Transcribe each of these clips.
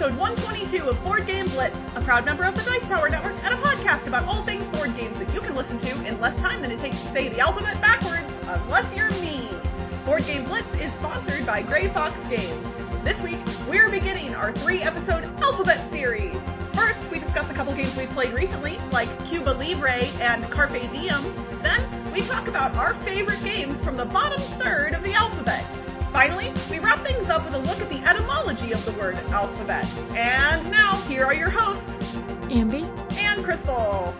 episode 122 of Board Game Blitz, a proud member of the Dice Tower Network and a podcast about all things board games that you can listen to in less time than it takes to say the alphabet backwards, unless you're me. Board Game Blitz is sponsored by Grey Fox Games. This week, we're beginning our 3-episode Alphabet series. First, we discuss a couple games we've played recently, like Cuba Libre and Carpe Diem. Then, we talk about our favorite games from the bottom third of the alphabet. Finally, we wrap things up with a look at the etymology of the word alphabet. And now, here are your hosts, Ambie and Crystal.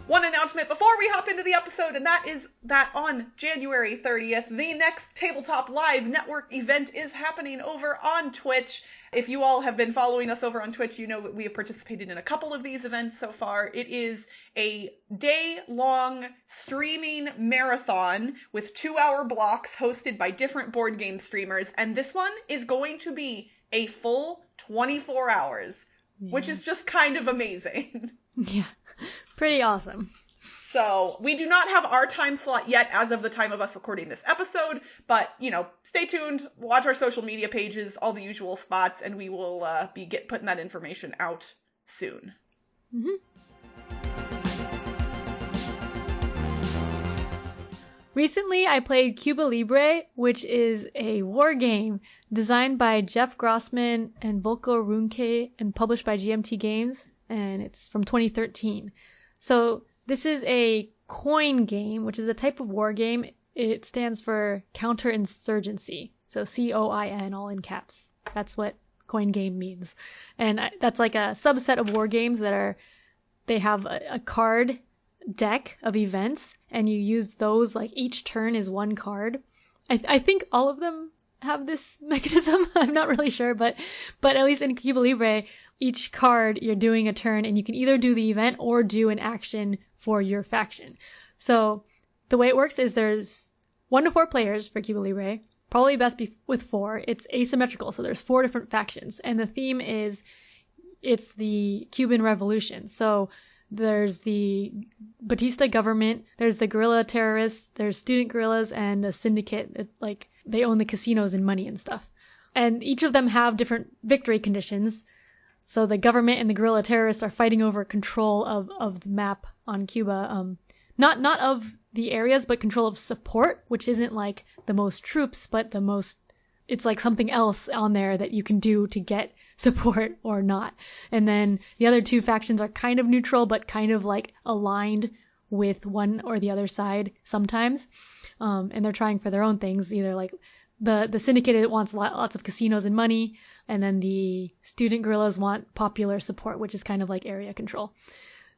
One announcement before we hop into the episode, and that is that on January 30th, the next Tabletop Live Network event is happening over on Twitch. If you all have been following us over on Twitch, you know that we have participated in a couple of these events so far. It is a day-long streaming marathon with 2-hour blocks hosted by different board game streamers, and this one is going to be a full 24 hours, which is just kind of amazing. Yeah, pretty awesome. So we do not have our time slot yet as of the time of us recording this episode, but, stay tuned, watch our social media pages, all the usual spots, and we will be putting that information out soon. Mm-hmm. Recently, I played Cuba Libre, which is a war game designed by Jeff Grossman and Volko Runke and published by GMT Games, and it's from 2013. So this is a coin game, which is a type of war game. It stands for counterinsurgency. So COIN, all in caps. That's what coin game means. And that's like a subset of war games they have a card deck of events, and you use those, like each turn is one card. I think all of them have this mechanism. I'm not really sure, but at least in Cuba Libre, each card you're doing a turn, and you can either do the event or do an action for your faction. So the way it works is there's 1 to 4 players for Cuba Libre, probably best with 4. It's asymmetrical, so there's 4 different factions, and the theme is it's the Cuban Revolution. So there's the Batista government, there's the guerrilla terrorists, there's student guerrillas, and the syndicate. They own the casinos and money and stuff. And each of them have different victory conditions. So the government and the guerrilla terrorists are fighting over control of the map on Cuba. Not of the areas, but control of support, which isn't like the most troops, but it's like something else on there that you can do to get support or not. And then the other 2 factions are kind of neutral, but kind of like aligned with one or the other side sometimes. And they're trying for their own things, either like the syndicate wants lots of casinos and money, and then the student guerrillas want popular support, which is kind of like area control.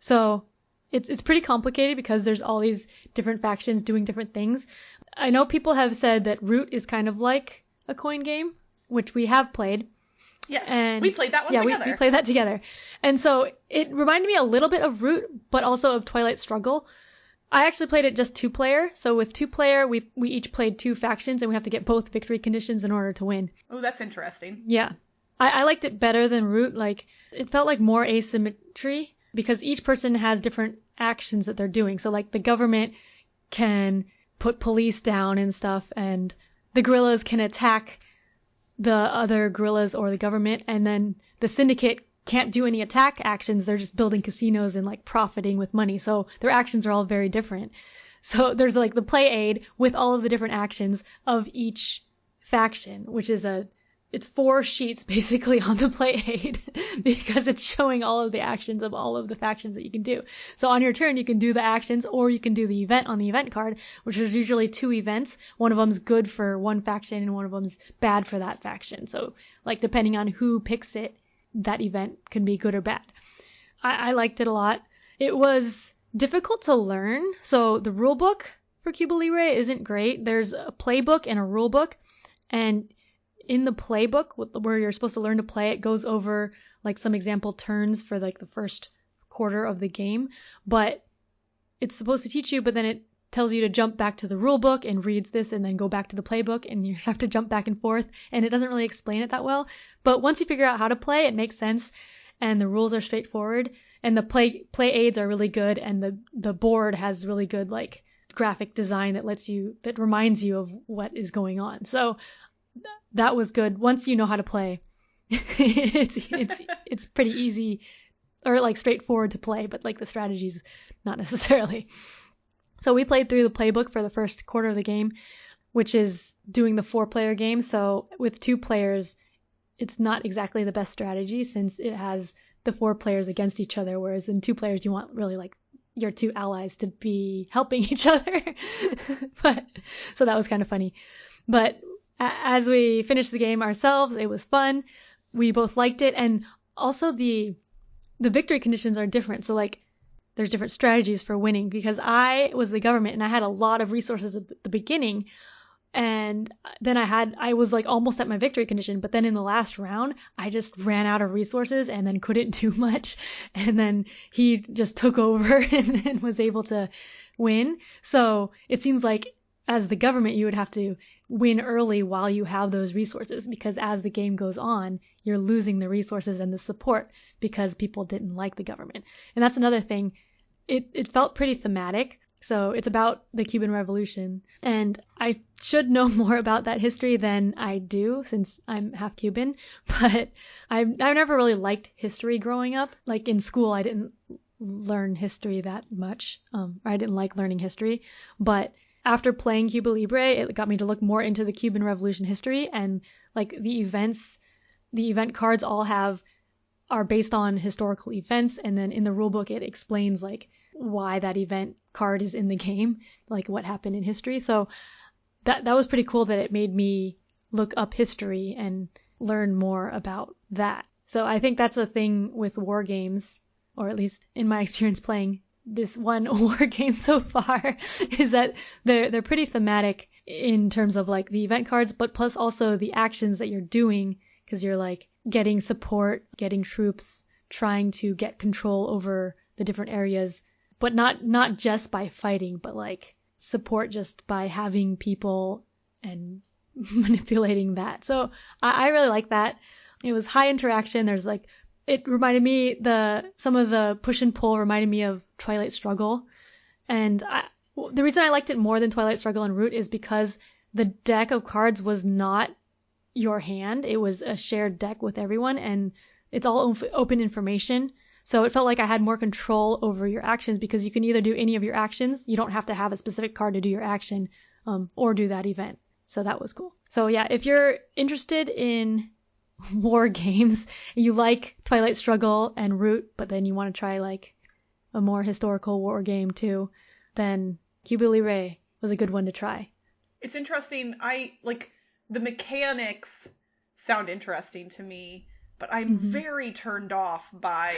So it's pretty complicated because there's all these different factions doing different things. I know people have said that Root is kind of like a coin game, which we have played. Yes, and we played that one together. Yeah, we played that together. And so it reminded me a little bit of Root, but also of Twilight Struggle. I actually played it just 2-player. So with 2-player, we each played 2 factions, and we have to get both victory conditions in order to win. Oh, that's interesting. Yeah. I liked it better than Root. It felt like more asymmetry because each person has different actions that they're doing. So the government can put police down and stuff, and the guerrillas can attack the other guerrillas or the government, and then the syndicate can't do any attack actions. They're just building casinos and profiting with money. So their actions are all very different. So there's the play aid with all of the different actions of each faction, which is it's 4 sheets basically on the play aid because it's showing all of the actions of all of the factions that you can do. So on your turn, you can do the actions, or you can do the event on the event card, which is usually 2 events. One of them's good for one faction and one of them's bad for that faction. So depending on who picks it, that event can be good or bad. I liked it a lot. It was difficult to learn. So the rule book for Cuba Libre isn't great. There's a playbook and a rule book, and in the playbook where you're supposed to learn to play, it goes over some example turns for the first quarter of the game, but it's supposed to teach you, but then it tells you to jump back to the rule book and reads this and then go back to the playbook, and you have to jump back and forth, and it doesn't really explain it that well. But once you figure out how to play, it makes sense, and the rules are straightforward, and the play aids are really good, and the board has really good graphic design that reminds you of what is going on. So that was good once you know how to play. it's pretty easy or like straightforward to play, but like the strategy's not necessarily. So we played through the playbook for the first quarter of the game, which is doing the 4-player game. So with 2 players, it's not exactly the best strategy since it has the 4 players against each other, whereas in 2 players you want really like your 2 allies to be helping each other. But so that was kind of funny. But as we finished the game ourselves, it was fun. We both liked it, and also the victory conditions are different. So like there's different strategies for winning because I was the government and I had a lot of resources at the beginning. And then I was like almost at my victory condition, but then in the last round, I just ran out of resources and then couldn't do much. And then he just took over and was able to win. So it seems like as the government, you would have to win early while you have those resources, because as the game goes on, you're losing the resources and the support because people didn't like the government. And that's another thing. It felt pretty thematic. So it's about the Cuban Revolution, and I should know more about that history than I do since I'm half Cuban, but I never really liked history growing up. Like in school, I didn't learn history that much. I didn't like learning history, but after playing Cuba Libre, it got me to look more into the Cuban Revolution history, and like the event cards all are based on historical events, and then in the rulebook it explains like why that event card is in the game, like what happened in history. So that was pretty cool that it made me look up history and learn more about that. So I think that's a thing with war games, or at least in my experience playing this one war game so far, is that they're pretty thematic in terms of like the event cards, but plus also the actions that you're doing, because you're like getting support, getting troops, trying to get control over the different areas, but not just by fighting, but like support just by having people and manipulating that. So I really like that. It was high interaction. There's like, it reminded me, some of the push and pull reminded me of Twilight Struggle. And the reason I liked it more than Twilight Struggle and Root is because the deck of cards was not your hand. It was a shared deck with everyone, and it's all open information. So it felt like I had more control over your actions because you can either do any of your actions. You don't have to have a specific card to do your action, or do that event. So that was cool. So yeah, if you're interested in war games, you like Twilight Struggle and Root, but then you want to try like a more historical war game too, then Cuba Libre was a good one to try. It's interesting. The mechanics sound interesting to me, but I'm very turned off by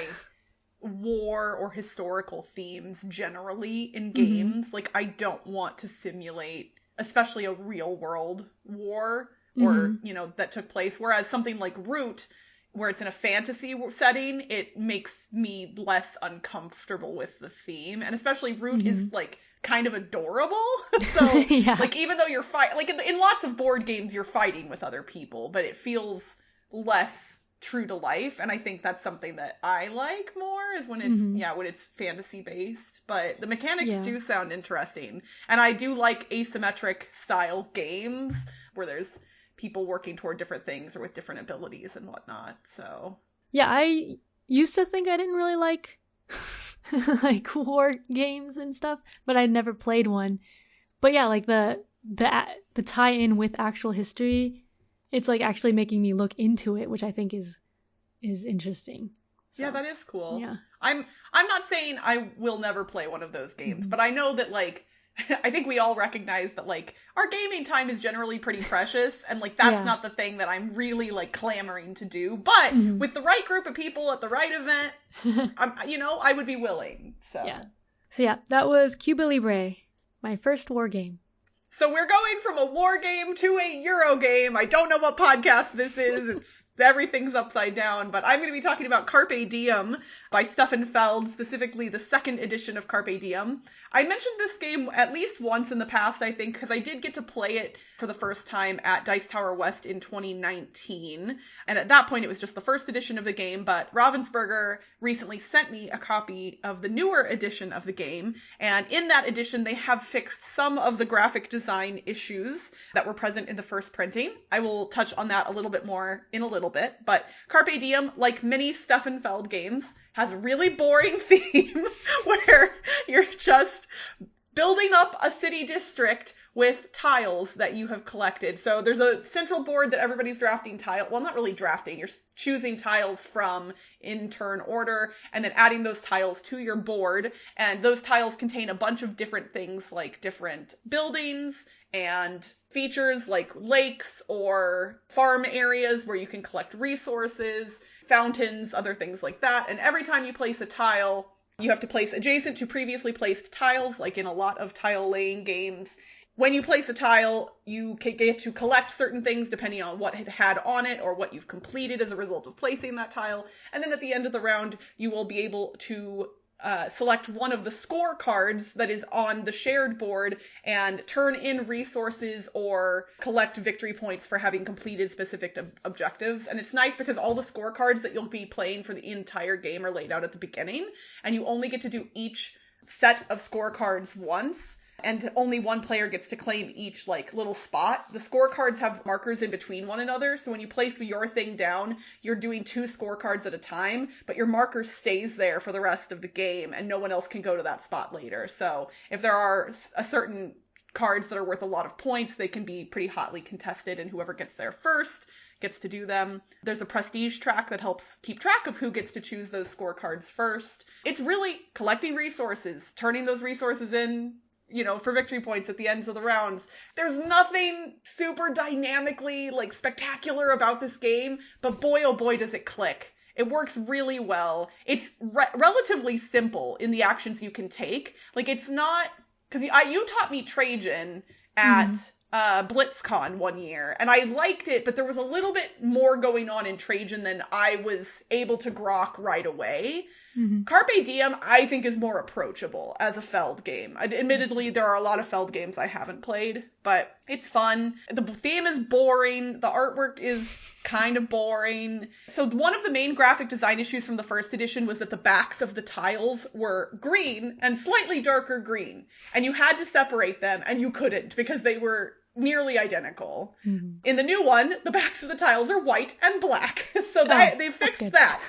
war or historical themes generally in games. Like, I don't want to simulate, especially a real world war or, that took place. Whereas something like Root, where it's in a fantasy setting, it makes me less uncomfortable with the theme. And especially Root is like kind of adorable. So yeah. like, even though you're like in lots of board games, you're fighting with other people, but it feels less true to life. And I think that's something that I like more, is when it's when it's fantasy based. But the mechanics do sound interesting, and I do like asymmetric style games where there's people working toward different things or with different abilities and whatnot. So yeah, I used to think I didn't really like like war games and stuff, but I never played one. But yeah, like the tie-in with actual history, it's like actually making me look into it, which I think is interesting. So, yeah, that is cool. Yeah. I'm not saying I will never play one of those games, but I know that like I think we all recognize that like our gaming time is generally pretty precious, and like that's not the thing that I'm really like clamoring to do. But with the right group of people at the right event, I would be willing. So yeah, that was Cuba Libre, my first war game. So we're going from a war game to a Euro game. I don't know what podcast this is. Everything's upside down, but I'm going to be talking about Carpe Diem by Steffenfeld, specifically the second edition of Carpe Diem. I mentioned this game at least once in the past, I think, because I did get to play it for the first time at Dice Tower West in 2019, and at that point it was just the first edition of the game, but Ravensburger recently sent me a copy of the newer edition of the game, and in that edition they have fixed some of the graphic design issues that were present in the first printing. I will touch on that a little bit more in a little little bit, but Carpe Diem, like many Steffenfeld games, has a really boring theme where you're just building up a city district with tiles that you have collected. So there's a central board that everybody's drafting tile. Well, not really drafting. You're choosing tiles from in turn order and then adding those tiles to your board. And those tiles contain a bunch of different things like different buildings and features like lakes or farm areas where you can collect resources, fountains, other things like that. And every time you place a tile, you have to place adjacent to previously placed tiles, like in a lot of tile laying games. When you place a tile, you get to collect certain things depending on what it had on it or what you've completed as a result of placing that tile. And then at the end of the round, you will be able to select one of the scorecards that is on the shared board and turn in resources or collect victory points for having completed specific objectives. And it's nice because all the scorecards that you'll be playing for the entire game are laid out at the beginning, and you only get to do each set of scorecards once. And only one player gets to claim each, like, little spot. The scorecards have markers in between one another, so when you place your thing down, you're doing 2 scorecards at a time, but your marker stays there for the rest of the game, and no one else can go to that spot later. So if there are a certain cards that are worth a lot of points, they can be pretty hotly contested, and whoever gets there first gets to do them. There's a prestige track that helps keep track of who gets to choose those scorecards first. It's really collecting resources, turning those resources in, you know, for victory points at the ends of the rounds. There's nothing super dynamically, like, spectacular about this game, but boy, oh boy, does it click. It works really well. It's relatively simple in the actions you can take. Like, it's not, because you taught me Trajan at BlitzCon one year, and I liked it, but there was a little bit more going on in Trajan than I was able to grok right away. Carpe Diem, I think, is more approachable as a Feld game. Admittedly, there are a lot of Feld games I haven't played, but it's fun. The theme is boring. The artwork is kind of boring. So one of the main graphic design issues from the first edition was that the backs of the tiles were green and slightly darker green, and you had to separate them, and you couldn't because they were nearly identical. In the new one, the backs of the tiles are white and black, so they fixed that.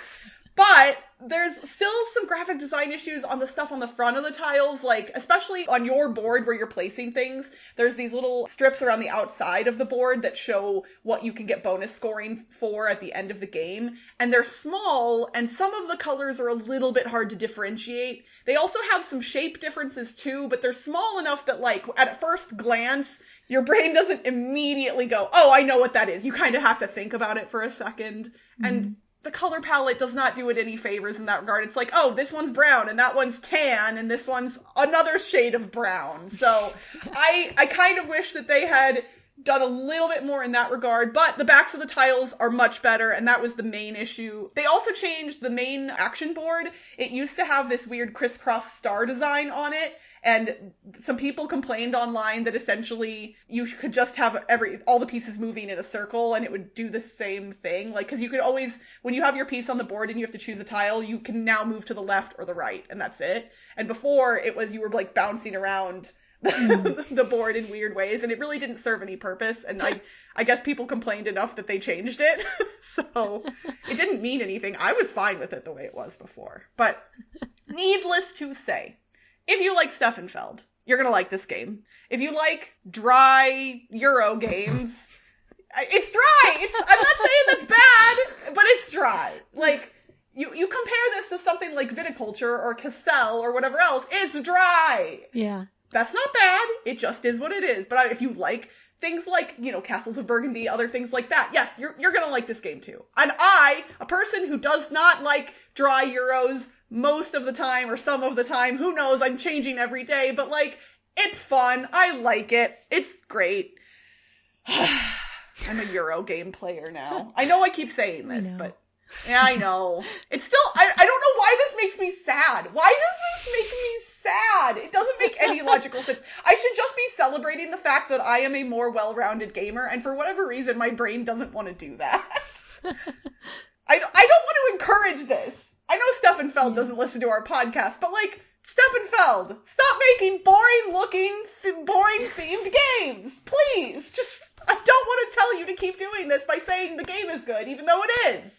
But there's still some graphic design issues on the stuff on the front of the tiles, like, especially on your board where you're placing things. There's these little strips around the outside of the board that show what you can get bonus scoring for at the end of the game. And they're small, and some of the colors are a little bit hard to differentiate. They also have some shape differences too, but they're small enough that, like, at first glance, your brain doesn't immediately go, oh, I know what that is. You kind of have to think about it for a second. And the color palette does not do it any favors in that regard. It's like, oh, this one's brown and that one's tan and this one's another shade of brown. So I kind of wish that they had done a little bit more in that regard, but the backs of the tiles are much better, and that was the main issue. They also changed the main action board. It used to have this weird crisscross star design on it, and some people complained online that essentially you could just have all the pieces moving in a circle and it would do the same thing. Like, because you could always, when you have your piece on the board and you have to choose a tile, you can now move to the left or the right, and that's it. And before, it was you were like bouncing around the board in weird ways, and it really didn't serve any purpose, and I guess people complained enough that they changed it. So it didn't mean anything. I was fine with it the way it was before. But needless to say, if you like Steffenfeld, you're gonna like this game. If you like dry Euro games, it's dry. I'm not saying that's bad, but it's dry. Like, you compare this to something like Viticulture or Castell or whatever else, it's dry. Yeah. That's not bad. It just is what it is. But if you like things like, you know, Castles of Burgundy, other things like that, yes, you're going to like this game too. And I, a person who does not like dry Euros most of the time or some of the time, who knows, I'm changing every day, but like, it's fun. I like it. It's great. I'm a Euro game player now. I know I keep saying this, but yeah, I know. It's still, I don't know why this makes me sad. Why does this make me sad? It doesn't make any logical sense. I should just be celebrating the fact that I am a more well-rounded gamer, and for whatever reason, my brain doesn't want to do that. I don't want to encourage this. I know Steffenfeld doesn't listen to our podcast, but like, Steffenfeld, stop making boring-looking, boring-themed games. Please, just, I don't want to tell you to keep doing this by saying the game is good, even though it is.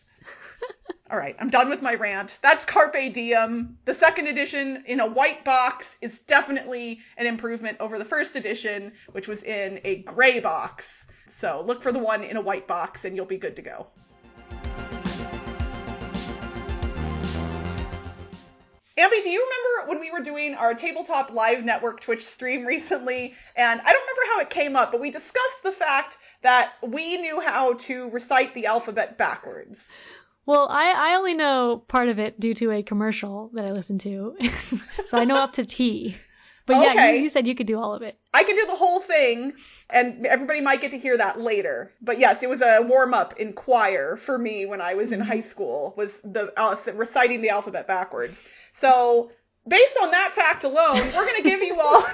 All right, I'm done with my rant. That's Carpe Diem. The second edition in a white box is definitely an improvement over the first edition, which was in a gray box. So look for the one in a white box and you'll be good to go. Ambie, do you remember when we were doing our Tabletop Live Network Twitch stream recently? And I don't remember how it came up, but we discussed the fact that we knew how to recite the alphabet backwards. Well, I only know part of it due to a commercial that I listened to. So I know up to T. But yeah, okay. you said you could do all of it. I can do the whole thing, and everybody might get to hear that later. But yes, it was a warm-up in choir for me when I was in high school, was the reciting the alphabet backwards. So based on that fact alone, we're going to give you all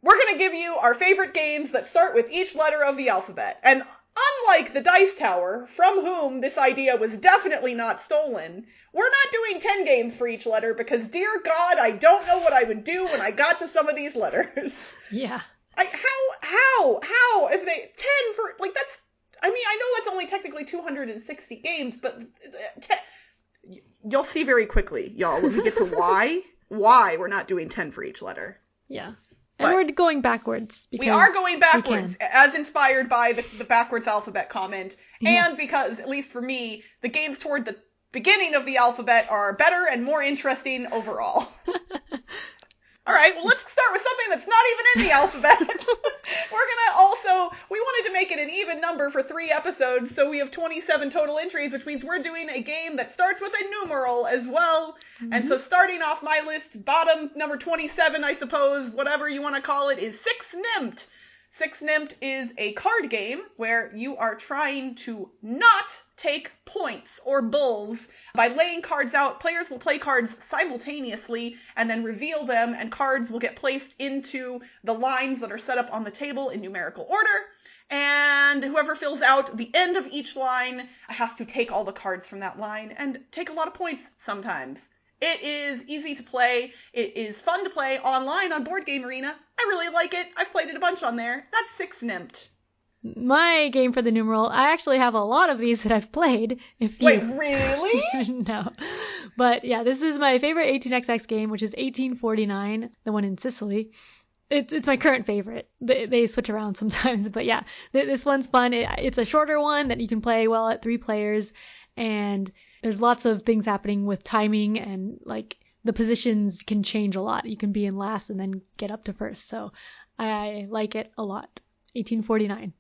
we're going to give you our favorite games that start with each letter of the alphabet. And unlike the Dice Tower, from whom this idea was definitely not stolen, we're not doing 10 games for each letter because, dear God, I don't know what I would do when I got to some of these letters. Yeah. How? If they 10 for, like, that's, I mean, I know that's only technically 260 games, but 10, you'll see very quickly, y'all, when we get to why we're not doing 10 for each letter. Yeah. And we're going backwards. We are going backwards, as inspired by the backwards alphabet comment. Yeah. And because, at least for me, the games toward the beginning of the alphabet are better and more interesting overall. All right, well, let's start with something that's not even in the alphabet. We wanted to make it an even number for 3 episodes, so we have 27 total entries, which means we're doing a game that starts with a numeral as well. Mm-hmm. And so starting off my list, bottom number 27, I suppose, whatever you want to call it, is 6 nimmt. 6 nimmt is a card game where you are trying to not take points or bulls. By laying cards out, players will play cards simultaneously and then reveal them, and cards will get placed into the lines that are set up on the table in numerical order. And whoever fills out the end of each line has to take all the cards from that line and take a lot of points sometimes. It is easy to play. It is fun to play online on Board Game Arena. I really like it. I've played it a bunch on there. That's 6 nimmt. My game for the numeral, I actually have a lot of these that I've played. Wait, really? No. But yeah, this is my favorite 18xx game, which is 1849, the one in Sicily. It's my current favorite. They switch around sometimes, but yeah, this one's fun. It's a shorter one that you can play well at 3 players, and there's lots of things happening with timing, and like the positions can change a lot. You can be in last and then get up to first. So I like it a lot. 1849.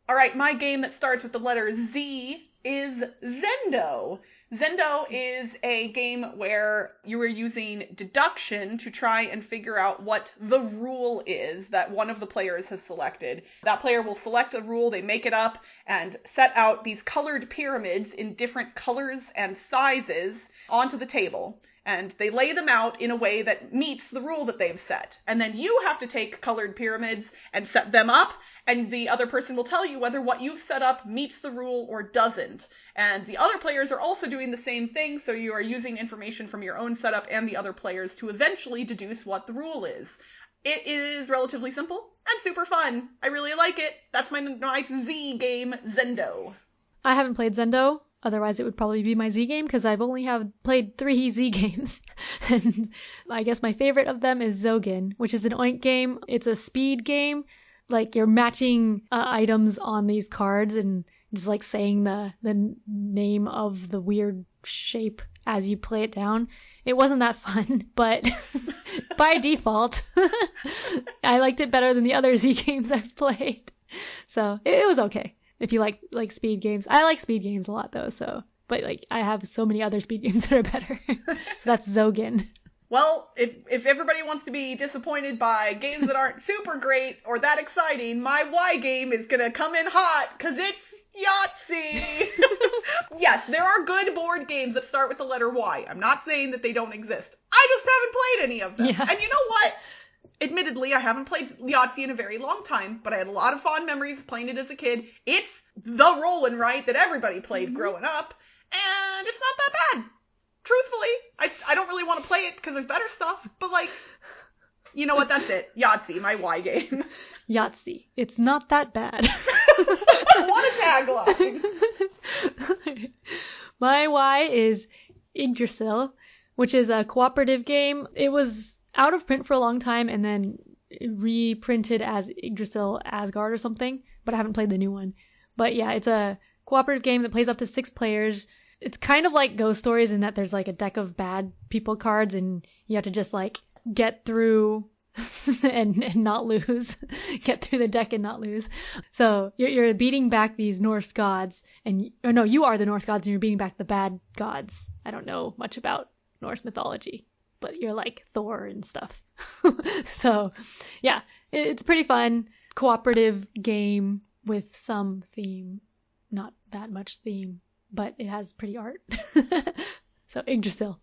All right, my game that starts with the letter Z is Zendo. Zendo is a game where you are using deduction to try and figure out what the rule is that one of the players has selected. That player will select a rule, they make it up, and set out these colored pyramids in different colors and sizes onto the table. And they lay them out in a way that meets the rule that they've set. And then you have to take colored pyramids and set them up, and the other person will tell you whether what you've set up meets the rule or doesn't. And the other players are also doing the same thing, so you are using information from your own setup and the other players to eventually deduce what the rule is. It is relatively simple and super fun. I really like it. That's my Z game, Zendo. I haven't played Zendo. Otherwise, it would probably be my Z game because I've only played 3 Z games. And I guess my favorite of them is Zogen, which is an oink game. It's a speed game. Like you're matching items on these cards and just like saying the name of the weird shape as you play it down. It wasn't that fun, but by default, I liked it better than the other Z games I've played. So it was okay. If you like speed games. I like speed games a lot though, so but like I have so many other speed games that are better. So that's Zogen. Well, if everybody wants to be disappointed by games that aren't super great or that exciting, my Y game is gonna come in hot because it's Yahtzee. Yes, there are good board games that start with the letter Y. I'm not saying that they don't exist. I just haven't played any of them. Yeah. And you know what? Admittedly, I haven't played Yahtzee in a very long time, but I had a lot of fond memories playing it as a kid. It's the roll and write that everybody played growing up, and it's not that bad. Truthfully, I don't really want to play it because there's better stuff, but like, you know what, that's it. Yahtzee, my Y game. Yahtzee. It's not that bad. What a tagline! My Y is Yggdrasil, which is a cooperative game. It was out of print for a long time and then reprinted as Yggdrasil Asgard or something, but I haven't played the new one. But yeah, it's a cooperative game that plays up to 6 players. It's kind of like Ghost Stories in that there's like a deck of bad people cards and you have to just like get through and not lose. Get through the deck and not lose. So you're beating back these Norse gods you are the Norse gods and you're beating back the bad gods. I don't know much about Norse mythology, but you're like Thor and stuff. So yeah, it's pretty fun. Cooperative game with some theme. Not that much theme, but it has pretty art. So Yggdrasil.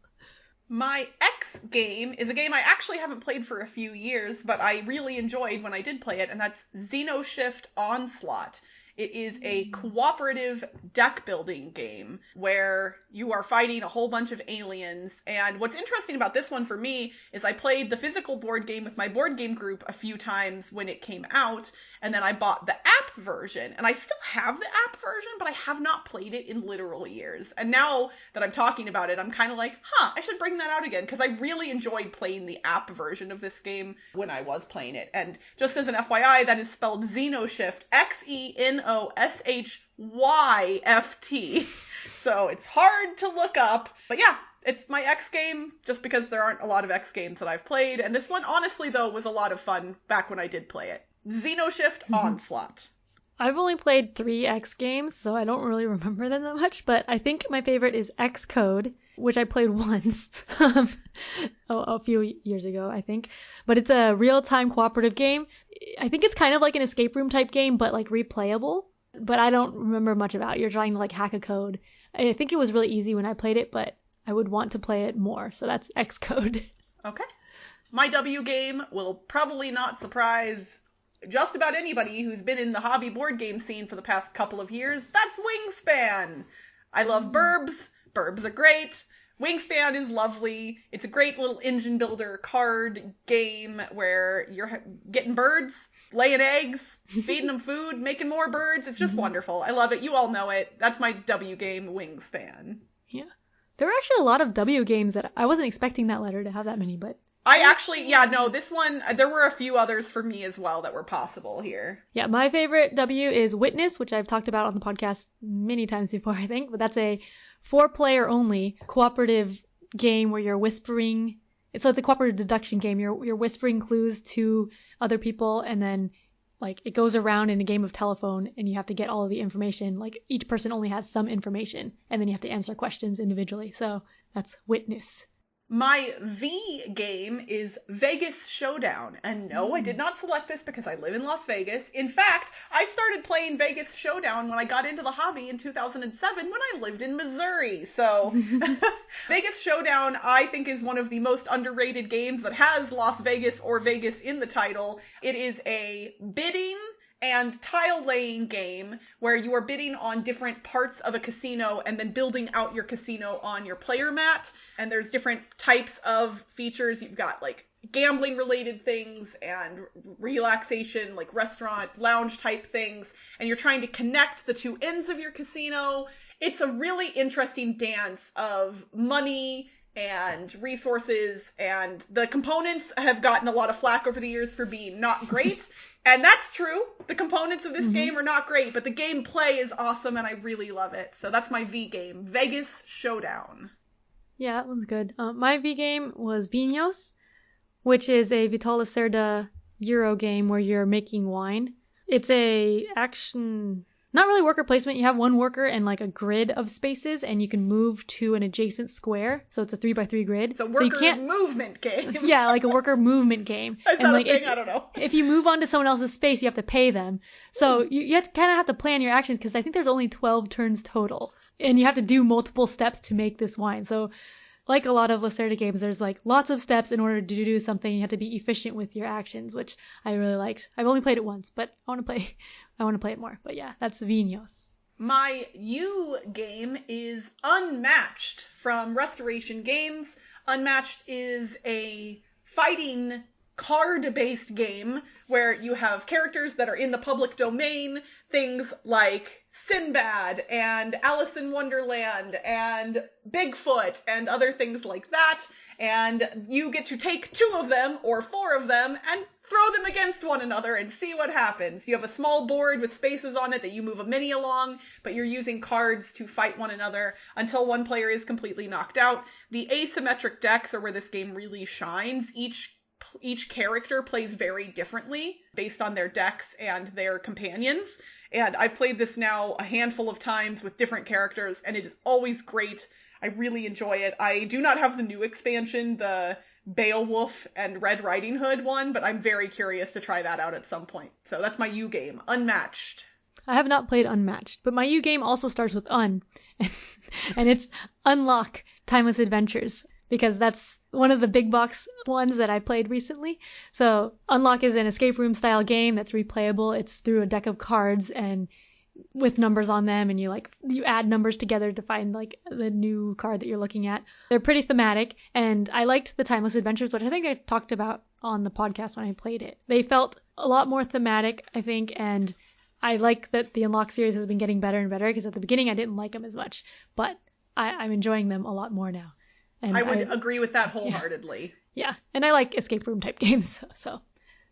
My X game is a game I actually haven't played for a few years, but I really enjoyed when I did play it, and that's XenoShyft Onslaught. It is a cooperative deck building game where you are fighting a whole bunch of aliens. And what's interesting about this one for me is I played the physical board game with my board game group a few times when it came out. And then I bought the app version. And I still have the app version, but I have not played it in literal years. And now that I'm talking about it, I'm kind of like, I should bring that out again. Because I really enjoyed playing the app version of this game when I was playing it. And just as an FYI, that is spelled XenoShyft, XenoShyft. So it's hard to look up. But yeah, it's my X game just because there aren't a lot of X games that I've played. And this one, honestly, though, was a lot of fun back when I did play it. XenoShyft Onslaught. I've only played 3 X games, so I don't really remember them that much, but I think my favorite is Xcode, which I played once a few years ago, I think. But it's a real-time cooperative game. I think it's kind of like an escape room type game, but like replayable. But I don't remember much about it. You're trying to like hack a code. I think it was really easy when I played it, but I would want to play it more. So that's Xcode. Okay. My W game will probably not surprise just about anybody who's been in the hobby board game scene for the past couple of years. That's Wingspan. I love Burbs. Burbs are great. Wingspan is lovely. It's a great little engine builder card game where you're getting birds, laying eggs, feeding them food, making more birds. It's just wonderful. I love it. You all know it. That's my W game, Wingspan. Yeah. There are actually a lot of W games that I wasn't expecting that letter to have that many, but this one, there were a few others for me as well that were possible here. Yeah, my favorite W is Witness, which I've talked about on the podcast many times before, I think. But that's a 4-player only cooperative game where you're whispering. It's a cooperative deduction game. You're whispering clues to other people, and then like it goes around in a game of telephone, and you have to get all of the information. Like each person only has some information, and then you have to answer questions individually. So that's Witness. My V game is Vegas Showdown. And no, I did not select this because I live in Las Vegas. In fact, I started playing Vegas Showdown when I got into the hobby in 2007 when I lived in Missouri. So Vegas Showdown, I think, is one of the most underrated games that has Las Vegas or Vegas in the title. It is a bidding and tile laying game where you are bidding on different parts of a casino and then building out your casino on your player mat. And there's different types of features. You've got like gambling related things and relaxation, like restaurant, lounge type things. And you're trying to connect the two ends of your casino. It's a really interesting dance of money and resources, and the components have gotten a lot of flack over the years for being not great. And that's true. The components of this game are not great, but the gameplay is awesome and I really love it. So that's my V game, Vegas Showdown. Yeah, that one's good. My V game was Vinhos, which is a Vital Lacerda Euro game where you're making wine. It's a action, not really worker placement. You have one worker and like a grid of spaces, and you can move to an adjacent square. So it's a 3x3 grid. It's a worker movement game. Yeah, like a worker movement game. Is that a thing? I don't know. If you move onto someone else's space, you have to pay them. So you kind of have to plan your actions because I think there's only 12 turns total. And you have to do multiple steps to make this wine. So like a lot of Lacerda games, there's like lots of steps in order to do something. You have to be efficient with your actions, which I really liked. I've only played it once, but I want to play it more. But yeah, that's Vinhos. My U game is Unmatched from Restoration Games. Unmatched is a fighting card-based game where you have characters that are in the public domain, things like Sinbad and Alice in Wonderland and Bigfoot and other things like that, and you get to take 2 of them or 4 of them and throw them against one another and see what happens. You have a small board with spaces on it that you move a mini along, but you're using cards to fight one another until one player is completely knocked out. The asymmetric decks are where this game really shines. Each character plays very differently based on their decks and their companions. And I've played this now a handful of times with different characters, and it is always great. I really enjoy it. I do not have the new expansion, the Beowulf and Red Riding Hood one, but I'm very curious to try that out at some point. So that's my U game, Unmatched. I have not played Unmatched, but my U game also starts with and it's Unlock Timeless Adventures, because that's one of the big box ones that I played recently. So Unlock is an escape room style game that's replayable. It's through a deck of cards and with numbers on them, and you add numbers together to find like the new card that you're looking at. They're pretty thematic, and I liked the Timeless Adventures, which I think I talked about on the podcast when I played it. They felt a lot more thematic, I think, and I like that the Unlock series has been getting better and better, because at the beginning I didn't like them as much, but I'm enjoying them a lot more now. And I would agree with that wholeheartedly. Yeah, and I like escape room type games, so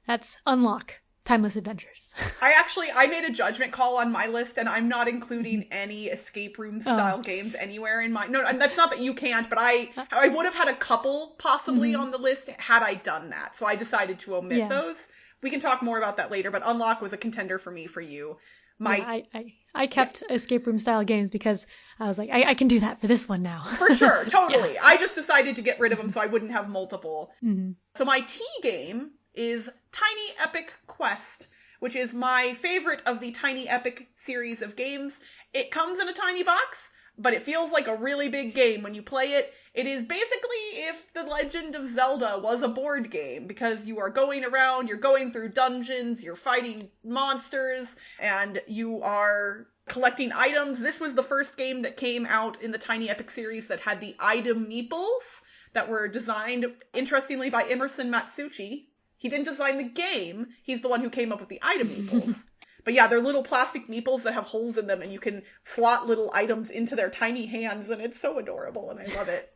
that's Unlock Timeless Adventures. I made a judgment call on my list, and I'm not including any escape room style games anywhere in my... No, and that's not that you can't, but I would have had a couple possibly on the list had I done that, so I decided to omit those. We can talk more about that later, but Unlock was a contender for me, for you. I kept escape room style games because I was like, I can do that for this one now. For sure, totally. Yeah. I just decided to get rid of them so I wouldn't have multiple. Mm-hmm. So my T game is Tiny Epic Quest, which is my favorite of the Tiny Epic series of games. It comes in a tiny box, but it feels like a really big game when you play it. It is basically if The Legend of Zelda was a board game, because you are going around, you're going through dungeons, you're fighting monsters, and you are collecting items. This was the first game that came out in the Tiny Epic series that had the item meeples that were designed, interestingly, by Emerson Matsuuchi. He didn't design the game. He's the one who came up with the item meeples. But yeah, they're little plastic meeples that have holes in them, and you can slot little items into their tiny hands, and it's so adorable, and I love it.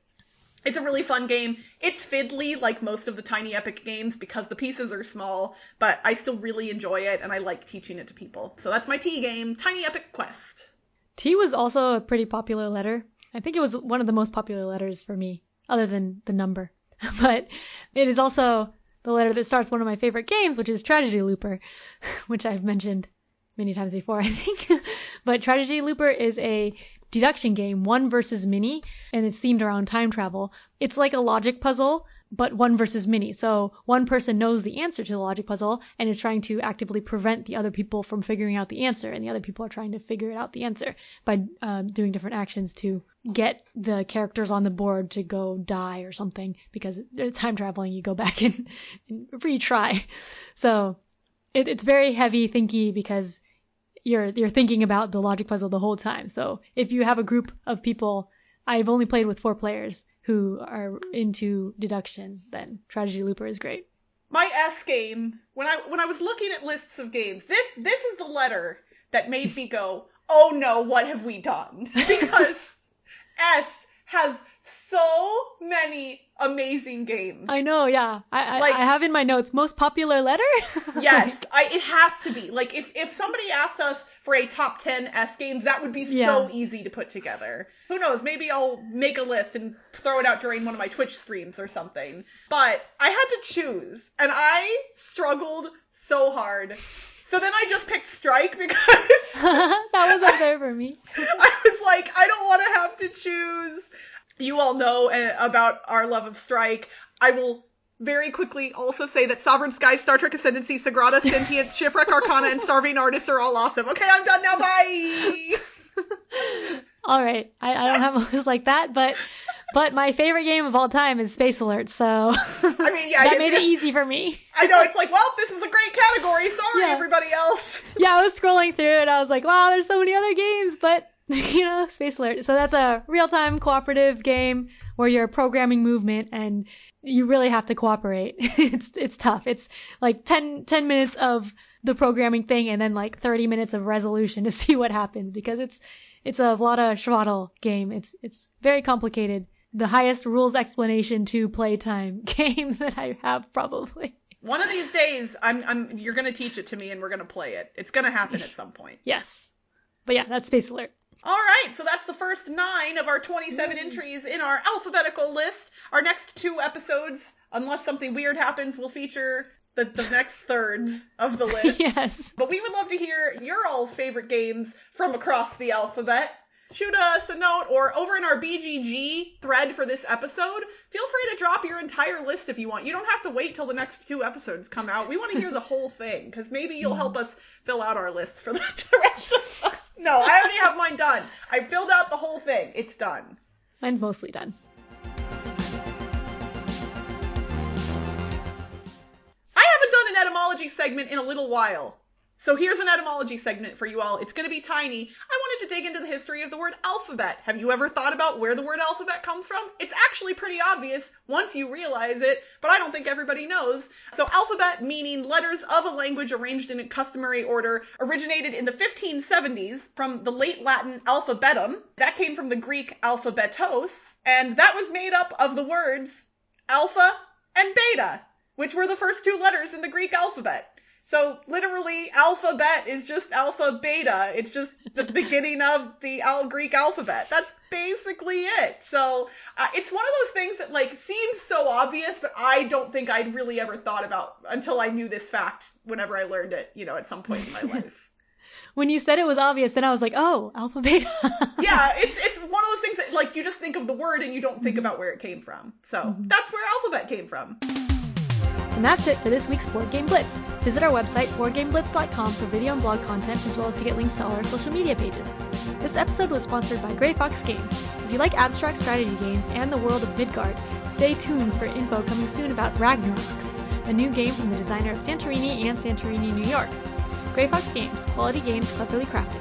It's a really fun game. It's fiddly, like most of the Tiny Epic games, because the pieces are small, but I still really enjoy it, and I like teaching it to people. So that's my T game, Tiny Epic Quest. T was also a pretty popular letter. I think it was one of the most popular letters for me, other than the number. But it is also the letter that starts one of my favorite games, which is Tragedy Looper, which I've mentioned many times before, I think. But Tragedy Looper is a deduction game, 1 versus many, and it's themed around time travel. It's like a logic puzzle, but 1 versus many. So one person knows the answer to the logic puzzle and is trying to actively prevent the other people from figuring out the answer, and the other people are trying to figure out the answer by doing different actions to get the characters on the board to go die or something, because it's time traveling, you go back and retry. So it's very heavy thinky, because you're thinking about the logic puzzle the whole time. So if you have a group of people, I've only played with 4 players who are into deduction, then Tragedy Looper is great. My S game, when I was looking at lists of games, this is the letter that made me go, oh no, what have we done? Because S has so many amazing games. I know, yeah. I have in my notes, most popular letter? Yes, it has to be. Like, if somebody asked us for a top 10 S games, that would be so easy to put together. Who knows, maybe I'll make a list and throw it out during one of my Twitch streams or something. But I had to choose, and I struggled so hard. So then I just picked Strike, because... that was up there for me. I was like, I don't want to have to choose. You all know about our love of Strike. I will very quickly also say that Sovereign Skies, Star Trek Ascendancy, Sagrada, Sentience, Shipwreck Arcana, and Starving Artists are all awesome. Okay, I'm done now. Bye! All right. I don't have a list like that, but my favorite game of all time is Space Alert, so I mean, yeah, that made it easy for me. I know, it's like, well, this is a great category. Sorry, everybody else. Yeah, I was scrolling through it, and I was like, wow, there's so many other games, but, Space Alert. So that's a real-time cooperative game where you're programming movement and you really have to cooperate. It's tough. It's like 10 minutes of the programming thing and then like 30 minutes of resolution to see what happens, because it's a Vlada Shvaddle game. It's very complicated. The highest rules explanation to playtime game that I have, probably. One of these days, you're gonna teach it to me and we're gonna play it. It's gonna happen at some point. Yes. But yeah, that's Space Alert. All right, so that's the first 9 of our 27 entries in our alphabetical list. Our next 2 episodes, unless something weird happens, will feature the next thirds of the list. Yes. But we would love to hear your all's favorite games from across the alphabet. Shoot us a note, or over in our BGG thread for this episode, feel free to drop your entire list if you want. You don't have to wait till the next 2 episodes come out. We want to hear the whole thing, because maybe you'll help us fill out our lists for the rest of us. No, I already have mine done. I filled out the whole thing. It's done. Mine's mostly done. I haven't done an etymology segment in a little while. So here's an etymology segment for you all. It's going to be tiny. I wanted to dig into the history of the word alphabet. Have you ever thought about where the word alphabet comes from? It's actually pretty obvious once you realize it, but I don't think everybody knows. So alphabet, meaning letters of a language arranged in a customary order, originated in the 1570s from the late Latin alphabetum. That came from the Greek alphabetos, and that was made up of the words alpha and beta, which were the first 2 letters in the Greek alphabet. So literally, alphabet is just alpha beta. It's just the beginning of the Greek alphabet. That's basically it. So it's one of those things that like seems so obvious, but I don't think I'd really ever thought about until I knew this fact whenever I learned it, at some point in my life. When you said it was obvious, then I was like, oh, alpha beta. Yeah, it's one of those things that like you just think of the word and you don't think about where it came from. So that's where alphabet came from. And that's it for this week's Board Game Blitz. Visit our website, boardgameblitz.com, for video and blog content, as well as to get links to all our social media pages. This episode was sponsored by Grey Fox Game. If you like abstract strategy games and the world of Midgard, stay tuned for info coming soon about Ragnaroks, a new game from the designer of Santorini and Santorini, New York. Grey Fox Games, quality games cleverly crafted.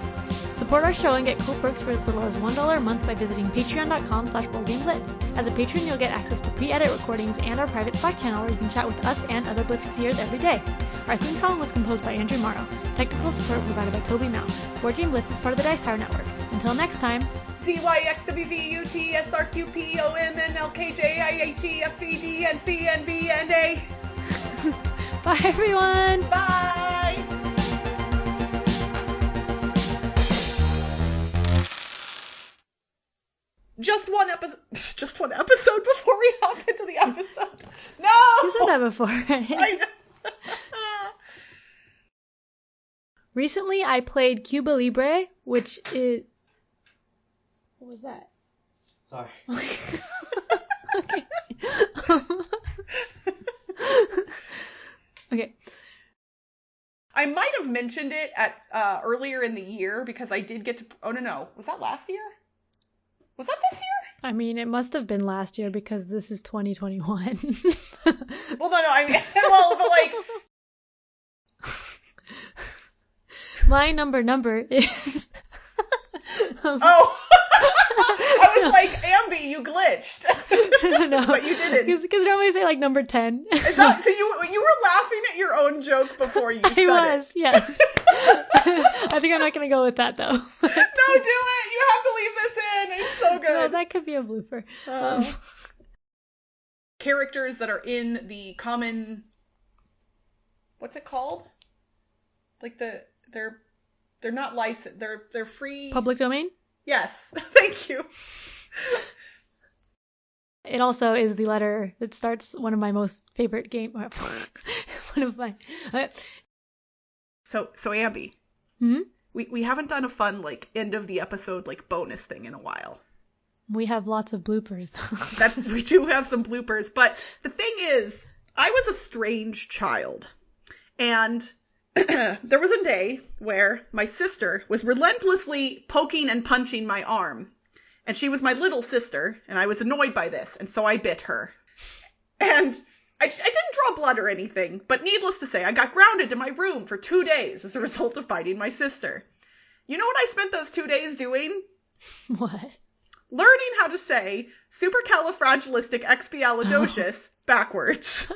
Support our show and get cool perks for as little as $1 a month by visiting patreon.com/boardgameblitz. As a patron, you'll get access to pre-edit recordings and our private Slack channel where you can chat with us and other Blitzketeers every day. Our theme song was composed by Andrew Morrow. Technical support provided by Toby Mao. Board Game Blitz is part of the Dice Tower Network. Until next time. CYXWVUTSRQPOMNLKJIHEFEDNCNVNA. Bye, everyone. Bye. Just one episode before we hop into the episode. No! You said that before, right? I know. Recently, I played Cuba Libre, which is... What was that? Sorry. Okay. Okay. I might have mentioned it at earlier in the year because I did get to... Oh, no. Was that last year? Was that this year? I mean, it must have been last year because this is 2021. Well, no, I mean, but like... My number is... Oh! I was like, Ambie, you glitched. No. But you didn't. Because normally I say like number 10. So you were laughing at your own joke before you said it. I was, yes. I think I'm not going to go with that, though. No, do it! You have to leave this in! It's so good! No, that could be a blooper. Characters that are in the common... What's it called? Like they're not licensed. They're free... Public domain? Yes. Thank you. It also is the letter that starts one of my most favorite game... one of my... So Ambie, we haven't done a fun, like, end of the episode, like, bonus thing in a while. We have lots of bloopers. We do have some bloopers, but the thing is, I was a strange child, and there was a day where my sister was relentlessly poking and punching my arm, and she was my little sister, and I was annoyed by this, and so I bit her. And I didn't draw blood or anything, but needless to say, I got grounded to my room for 2 days as a result of biting my sister. You know what I spent those 2 days doing? What? learning how to say supercalifragilisticexpialidocious backwards.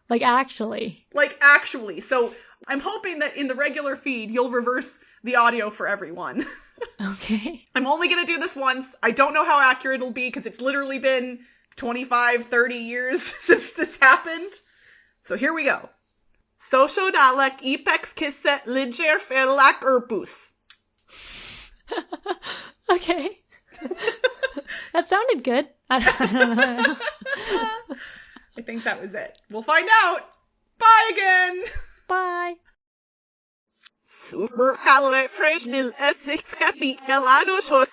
Like actually. Like actually. So I'm hoping that in the regular feed, you'll reverse the audio for everyone. Okay. I'm only going to do this once. I don't know how accurate it'll be because it's literally been 25, 30 years since this happened. So here we go. Sociodalek ipex kisset liger ferlak erpus. Okay. That sounded good. I don't know. I think that was it. We'll find out. Bye again. Bye. Supercalifragilisticexpialidocious.